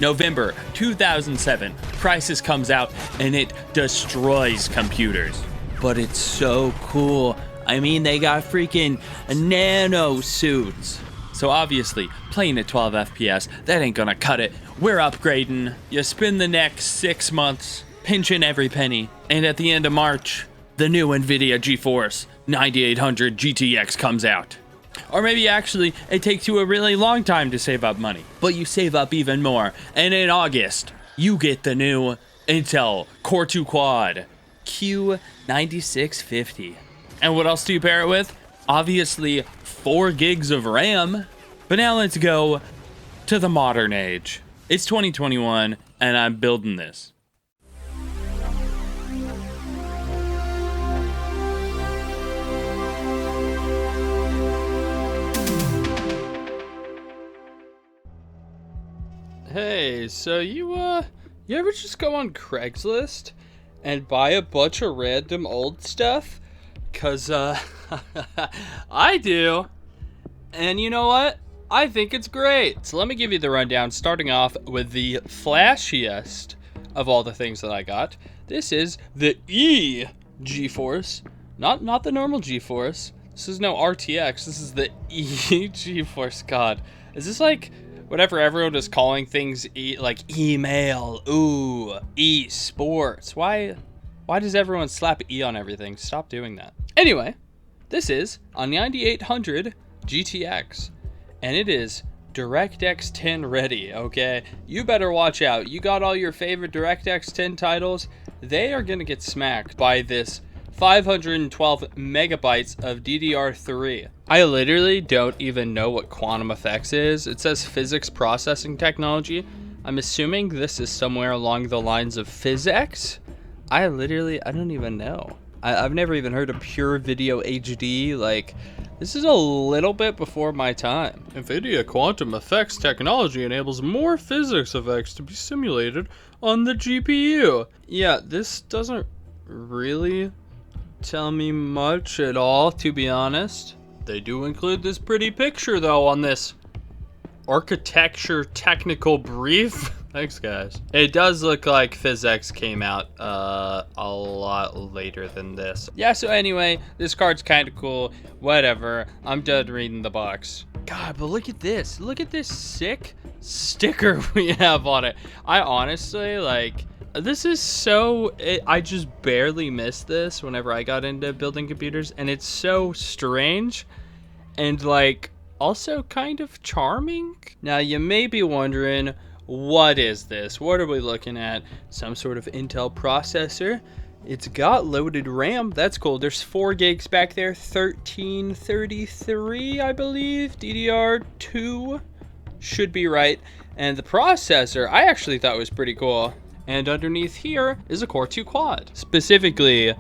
November 2007, Crysis comes out and it destroys computers. But it's so cool. I mean, they got freaking nano suits. So obviously, playing at 12 FPS, that ain't gonna cut it. We're upgrading. You spend the next 6 months, pinching every penny. And at the end of March, the new NVIDIA GeForce 9800 GTX comes out. Or maybe actually, it takes you a really long time to save up money. But you save up even more. And in August, you get the new Intel Core 2 Quad Q9650. And what else do you pair it with? Obviously, 4 gigs of RAM. But now let's go to the modern age. It's 2021, and I'm building this. Hey, so you ever just go on Craigslist and buy a bunch of random old stuff? 'Cause, I do. And you know what? I think it's great. So let me give you the rundown, starting off with the flashiest of all the things that I got. This is the E GeForce, not the normal GeForce. This is no RTX. This is the E GeForce. God, is this like whatever everyone is calling things, like email, e-sports? Why does everyone slap E on everything? Stop doing that. Anyway, this is a 9800 GTX, and it is DirectX 10 ready, okay? You better watch out. You got all your favorite DirectX 10 titles. They are gonna get smacked by this 512 megabytes of DDR3. I literally don't even know what quantum effects is. It says physics processing technology. I'm assuming this is somewhere along the lines of PhysX. I don't even know. I've never even heard of pure video HD. Like, this is a little bit before my time. NVIDIA quantum effects technology enables more physics effects to be simulated on the GPU. Yeah, this doesn't really tell me much at all, to be honest. They do include this pretty picture, though, on this architecture technical brief. Thanks, guys. It does look like PhysX came out a lot later than this. Yeah, so anyway, this card's kind of cool. Whatever. I'm done reading the box. God, but look at this. Look at this sick sticker we have on it. I honestly, like, this is so... I just barely missed this whenever I got into building computers, and it's so strange and, like, also kind of charming. Now, you may be wondering, what is this? What are we looking at? Some sort of Intel processor. It's got loaded RAM. That's cool. There's 4 gigs back there. 1333, I believe. DDR2 should be right. And the processor, I actually thought was pretty cool. And underneath here is a Core 2 Quad. Specifically,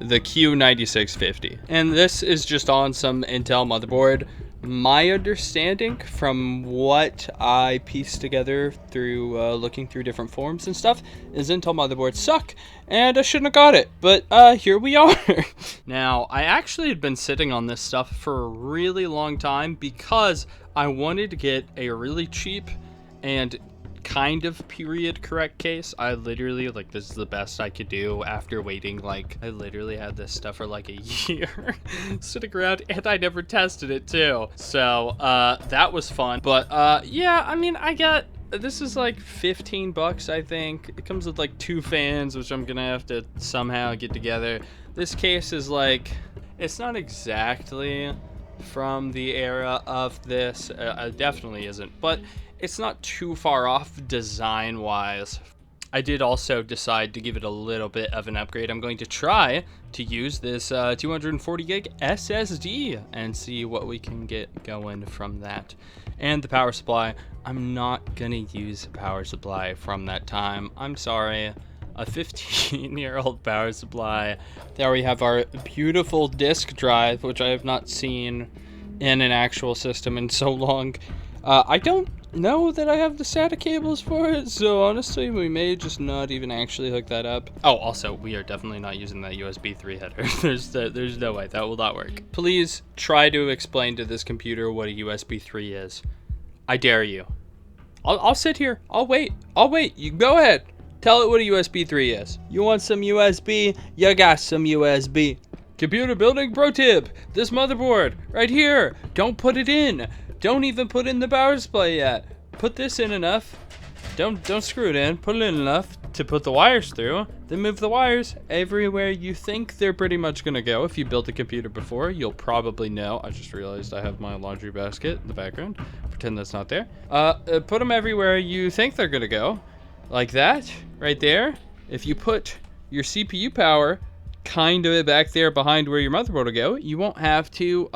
the Q9650. And this is just on some Intel motherboard. My understanding from what I pieced together through looking through different forums and stuff is Intel motherboards suck, and I shouldn't have got it, but here we are. Now, I actually had been sitting on this stuff for a really long time because I wanted to get a really cheap and kind of period correct case. I literally, like, this is the best I could do after waiting, like, I literally had this stuff for like a year sitting around, and I never tested it too. So that was fun. But yeah, I mean, this is like 15 bucks, I think. It comes with like 2 fans, which I'm gonna have to somehow get together. This case is like, it's not exactly from the era of this, it definitely isn't, but it's not too far off design-wise. I did also decide to give it a little bit of an upgrade. I'm going to try to use this 240 gig SSD and see what we can get going from that. And the power supply, I'm not gonna use a power supply from that time. I'm sorry. A 15-year-old power supply. There we have our beautiful disk drive, which I have not seen in an actual system in so long. I don't know that I have the SATA cables for it, so honestly, we may just not even actually hook that up. Oh, also, we are definitely not using that USB 3 header. There's no way. That will not work. Please try to explain to this computer what a USB 3 is. I dare you. I'll sit here. I'll wait. You go ahead. Tell it what a USB 3 is. You want some USB? You got some USB. Computer building pro tip. This motherboard right here. Don't put it in. Don't even put in the power supply yet. Put this in enough. Don't screw it in. Put it in enough to put the wires through. Then move the wires everywhere you think they're pretty much gonna go. If you built a computer before, you'll probably know. I just realized I have my laundry basket in the background. Pretend that's not there. Put them everywhere you think they're gonna go. Like that, right there. If you put your CPU power kind of back there behind where your motherboard will go, you won't have to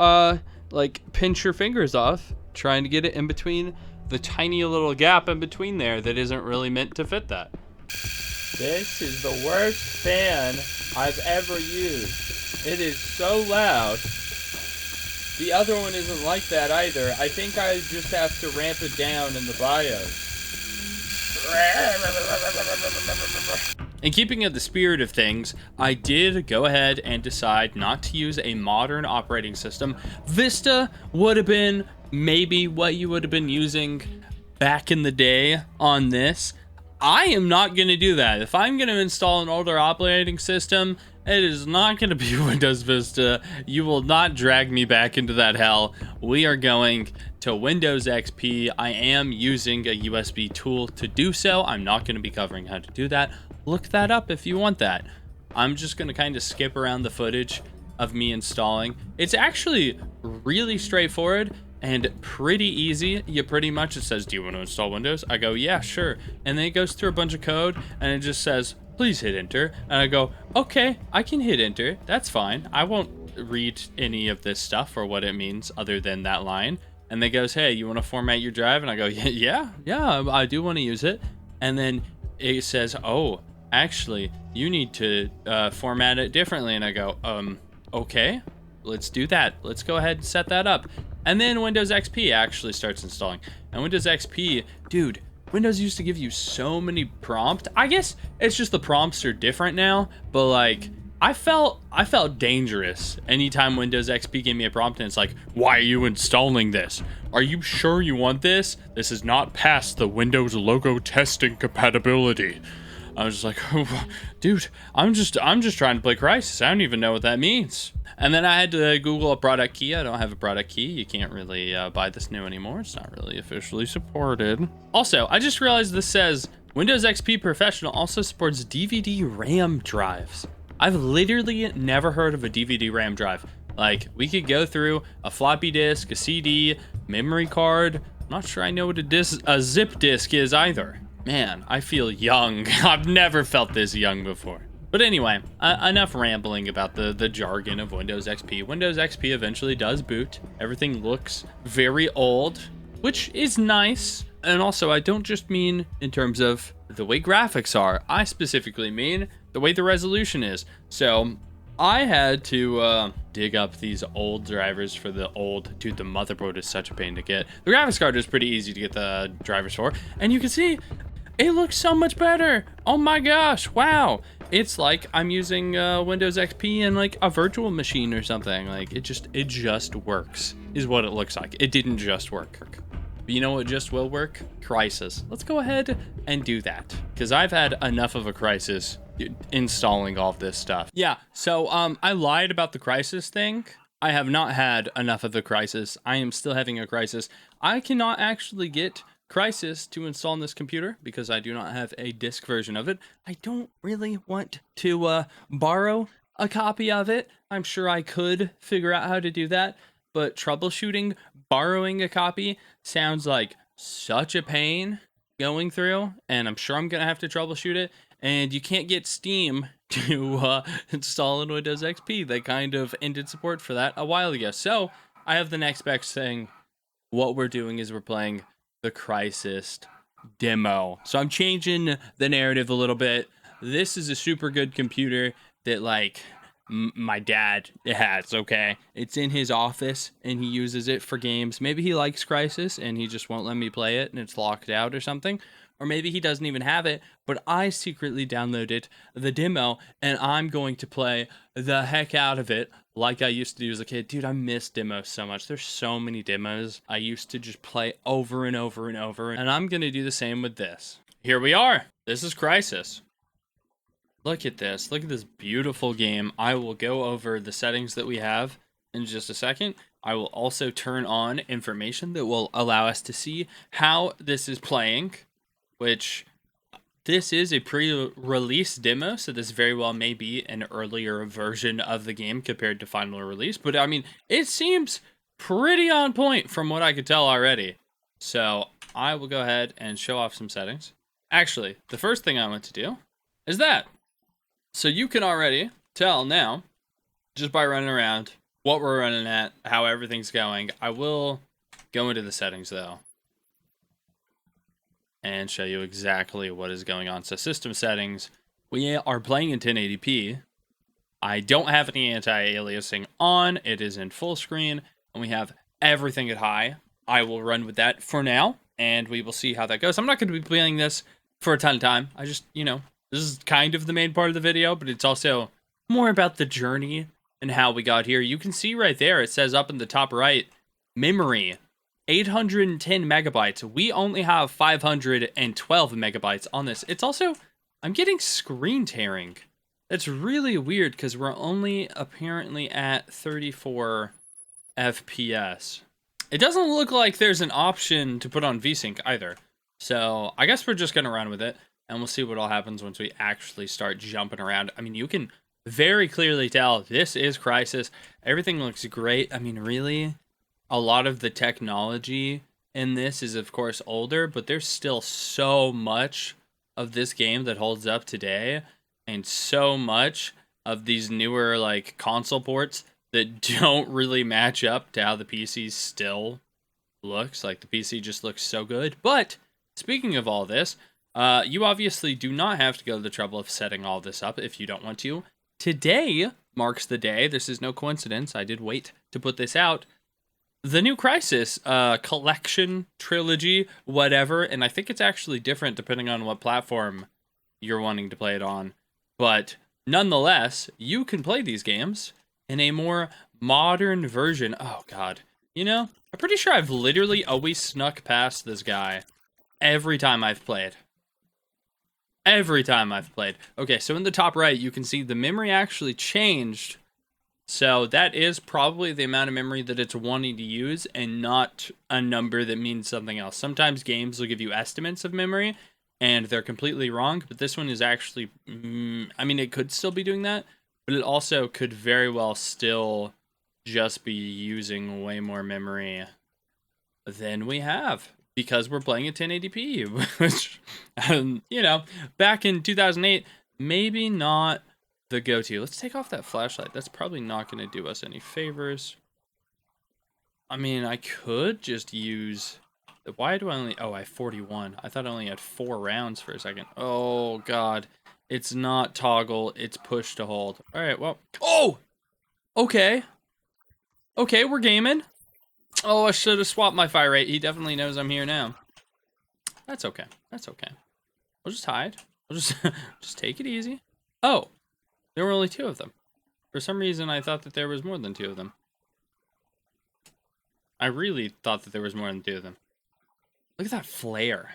like pinch your fingers off trying to get it in between the tiny little gap in between there that isn't really meant to fit that. This is the worst fan I've ever used. It is so loud. The other one isn't like that either. I think I just have to ramp it down in the BIOS. In keeping of the spirit of things, I did go ahead and decide not to use a modern operating system. Vista would have been maybe what you would have been using back in the day on this. I am not going to do that. If I'm going to install an older operating system, it is not going to be Windows Vista. You will not drag me back into that hell. We are going to Windows XP. I am using a USB tool to do so. I'm not going to be covering how to do that. Look that up if you want that. I'm just going to kind of skip around the footage of me installing. It's actually really straightforward and pretty easy. You pretty much, it says, do you want to install Windows? I go, yeah, sure. And then it goes through a bunch of code and it just says, please hit enter. And I go, okay, I can hit enter. That's fine. I won't read any of this stuff or what it means other than that line. And then it goes, hey, you want to format your drive? And I go, yeah, I do want to use it. And then it says, oh, actually, you need to format it differently. And I go, okay, let's do that. Let's go ahead and set that up. And then Windows XP actually starts installing. And Windows XP, dude, Windows used to give you so many prompts. I guess it's just the prompts are different now, but like I felt dangerous anytime Windows XP gave me a prompt and it's like, why are you installing this? Are you sure you want this? This is not past the Windows logo testing compatibility. I was just like, oh, dude, I'm just trying to play Crysis. I don't even know what that means. And then I had to Google a product key. I don't have a product key. You can't really buy this new anymore. It's not really officially supported. Also, I just realized this says Windows XP Professional also supports DVD RAM drives. I've literally never heard of a DVD RAM drive. Like, we could go through a floppy disk, a CD, memory card. I'm not sure I know what a zip disk is either. Man, I feel young. I've never felt this young before. But anyway, enough rambling about the jargon of Windows XP. Windows XP eventually does boot. Everything looks very old, which is nice. And also, I don't just mean in terms of the way graphics are. I specifically mean the way the resolution is. So I had to dig up these old drivers for the old... Dude, the motherboard is such a pain to get. The graphics card is pretty easy to get the drivers for. And you can see... it looks so much better. Oh my gosh, wow. It's like I'm using Windows XP in like a virtual machine or something. Like it just works is what it looks like. It didn't just work. But you know what just will work? Crysis. Let's go ahead and do that because I've had enough of a Crysis installing all of this stuff. Yeah, so I lied about the Crysis thing. I have not had enough of the Crysis. I am still having a Crysis. I cannot actually get Crysis to install on this computer because I do not have a disk version of it. I don't really want to borrow a copy of it. I'm sure I could figure out how to do that, but troubleshooting, borrowing a copy sounds like such a pain going through, and I'm sure I'm gonna have to troubleshoot it. And you can't get Steam to install in Windows XP. They kind of ended support for that a while ago. So I have the next best thing. What we're doing is we're playing the Crysis demo. So I'm changing the narrative a little bit. This is a super good computer that like my dad has, okay? It's in his office and he uses it for games. Maybe he likes Crysis and he just won't let me play it and it's locked out or something. or maybe he doesn't even have it, but I secretly downloaded the demo, and I'm going to play the heck out of it like I used to do as a kid. Dude, I miss demos so much. There's so many demos I used to just play over and over and over, and I'm going to do the same with this. Here we are. This is Crysis. Look at this. Look at this beautiful game. I will go over the settings that we have in just a second. I will also turn on information that will allow us to see how this is playing, which this is a pre-release demo, so this very well may be an earlier version of the game compared to final release, but I mean, it seems pretty on point from what I could tell already. So I will go ahead and show off some settings. Actually, the first thing I want to do is that. So you can already tell now, just by running around, what we're running at, how everything's going. I will go into the settings, though, and show you exactly what is going on. So system settings, we are playing in 1080p. I don't have any anti-aliasing on. It is in full screen, and we have everything at high. I will run with that for now, and we will see how that goes. I'm not going to be playing this for a ton of time. I just, this is kind of the main part of the video, but it's also more about the journey and how we got here. You can see right there, it says up in the top right, memory, 810 megabytes. We only have 512 megabytes on this. It's also, I'm getting screen tearing. That's really weird because we're only apparently at 34 FPS. It doesn't look like there's an option to put on VSync either. So I guess we're just going to run with it, and we'll see what all happens once we actually start jumping around. I mean, you can very clearly tell this is Crysis. Everything looks great. I mean, really, a lot of the technology in this is, of course, older, but there's still so much of this game that holds up today, and so much of these newer, like, console ports that don't really match up to how the PC still looks. Like, the PC just looks so good. But speaking of all this, you obviously do not have to go to the trouble of setting all this up if you don't want to. Today marks the day. This is no coincidence. I did wait to put this out. The new Crysis collection, trilogy, whatever. And I think it's actually different depending on what platform you're wanting to play it on. But nonetheless, you can play these games in a more modern version. Oh, God. I'm pretty sure I've literally always snuck past this guy every time I've played. Every time I've played. Okay, so in the top right, you can see the memory actually changed. So that is probably the amount of memory that it's wanting to use and not a number that means something else. Sometimes games will give you estimates of memory and they're completely wrong, but this one is actually, I mean, it could still be doing that, but it also could very well still just be using way more memory than we have, because we're playing at 1080p, which, back in 2008, maybe not the go-to. Let's take off that flashlight. That's probably not going to do us any favors. I mean, I could just use... Why do I only... Oh, I have 41. I thought I only had 4 rounds for a second. Oh, God. It's not toggle. It's push to hold. All right, well... Oh! Okay. Okay, we're gaming. Oh, I should have swapped my fire rate. He definitely knows I'm here now. That's okay. That's okay. We'll just hide. We'll just just take it easy. Oh, there were only 2 of them. For some reason, I thought that there was more than 2 of them. I really thought that there was more than 2 of them. Look at that flare.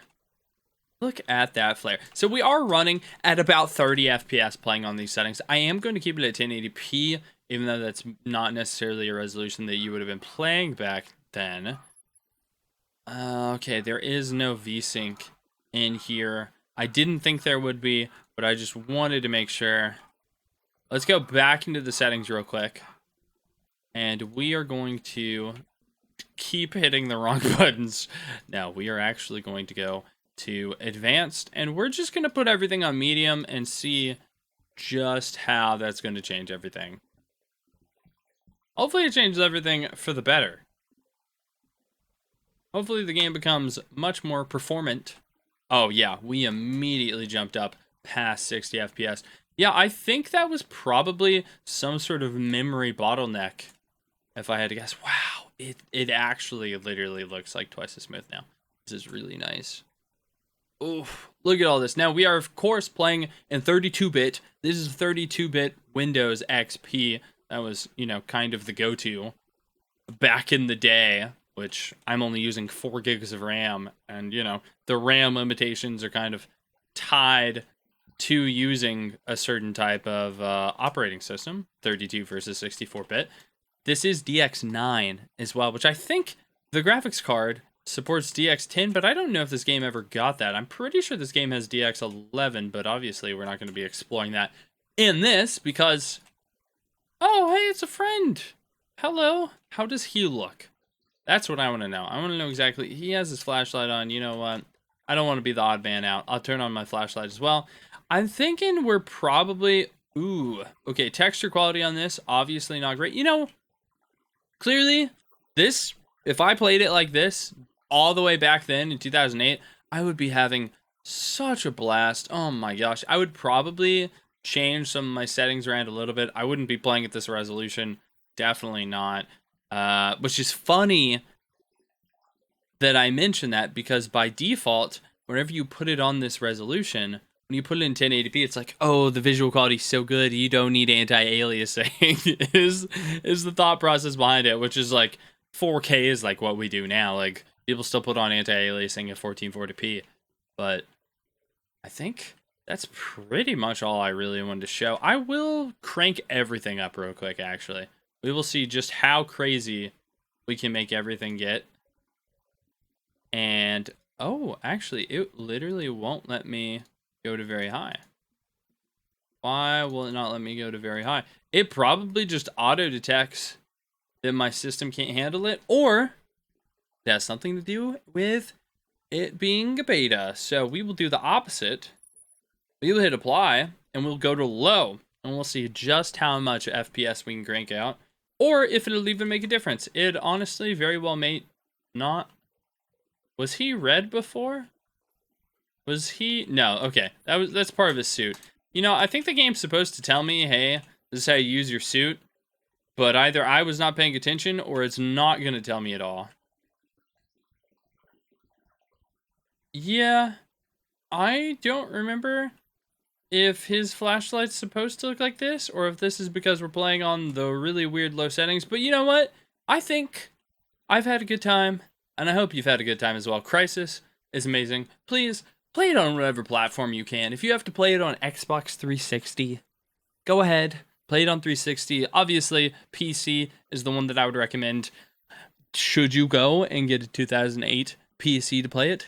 Look at that flare. So we are running at about 30 FPS playing on these settings. I am going to keep it at 1080p, even though that's not necessarily a resolution that you would have been playing back then. Okay, there is no VSync in here. I didn't think there would be, but I just wanted to make sure. Let's go back into the settings real quick. And we are going to keep hitting the wrong buttons. Now, we are actually going to go to advanced, and we're just going to put everything on medium and see just how that's going to change everything. Hopefully it changes everything for the better. Hopefully the game becomes much more performant. Oh yeah, we immediately jumped up past 60 FPS. Yeah, I think that was probably some sort of memory bottleneck, if I had to guess. Wow, it actually literally looks like twice as smooth now. This is really nice. Oof, look at all this. Now, we are, of course, playing in 32-bit. This is 32-bit Windows XP. That was, you know, kind of the go-to back in the day, which I'm only using 4 gigs of RAM. And, you know, the RAM limitations are kind of tied to using a certain type of operating system, 32 versus 64-bit. This is DX9 as well, which I think the graphics card supports DX10, but I don't know if this game ever got that. I'm pretty sure this game has DX11, but obviously we're not going to be exploring that in this because... Oh, hey, it's a friend. Hello. How does he look? That's what I want to know. I want to know exactly. He has his flashlight on. You know what? I don't want to be the odd man out. I'll turn on my flashlight as well. I'm thinking we're probably... Ooh. Okay, texture quality on this, obviously not great. You know, clearly, this... If I played it like this all the way back then in 2008, I would be having such a blast. Oh my gosh. I would probably change some of my settings around a little bit. I wouldn't be playing at this resolution. Definitely not. Which is funny that I mentioned that because by default, whenever you put it on this resolution, when you put it in 1080p, it's like, oh, the visual quality is so good, you don't need anti-aliasing, is the thought process behind it, which is like, 4K is like what we do now. Like, people still put on anti-aliasing at 1440p, but I think that's pretty much all I really wanted to show. I will crank everything up real quick, actually. We will see just how crazy we can make everything get. And, oh, actually, it literally won't let me go to very high. Why will it not let me go to very high? It probably just auto-detects that my system can't handle it, or it has something to do with it being a beta. So we will do the opposite. We will hit apply, and we'll go to low, and we'll see just how much FPS we can crank out, or if it'll even make a difference. It honestly very well may not. Was he red before? Was he? No, okay. That's part of his suit. You know, I think the game's supposed to tell me, hey, this is how you use your suit. But either I was not paying attention, or it's not going to tell me at all. Yeah, I don't remember if his flashlight's supposed to look like this, or if this is because we're playing on the really weird low settings. But you know what? I think I've had a good time, and I hope you've had a good time as well. Crysis is amazing. Please, play it on whatever platform you can. If you have to play it on Xbox 360, go ahead. Play it on 360. Obviously, PC is the one that I would recommend. Should you go and get a 2008 PC to play it?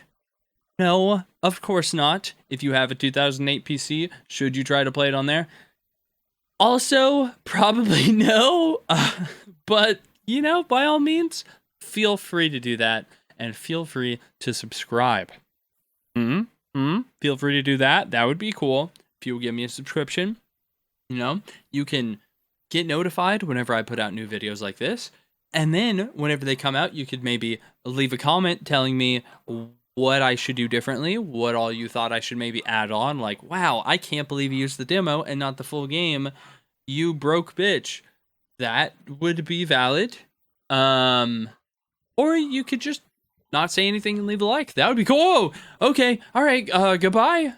No, of course not. If you have a 2008 PC, should you try to play it on there? Also, probably no. But, you know, by all means, feel free to do that. And feel free to subscribe. Feel free to do that. That would be cool. If you will give me a subscription. You know, you can get notified whenever I put out new videos like this. And then whenever they come out, you could maybe leave a comment telling me what I should do differently, what all you thought I should maybe add on. Like, wow, I can't believe you used the demo and not the full game. You broke bitch. That would be valid. Or you could just not say anything and leave a like. That would be cool. Okay, all right, goodbye.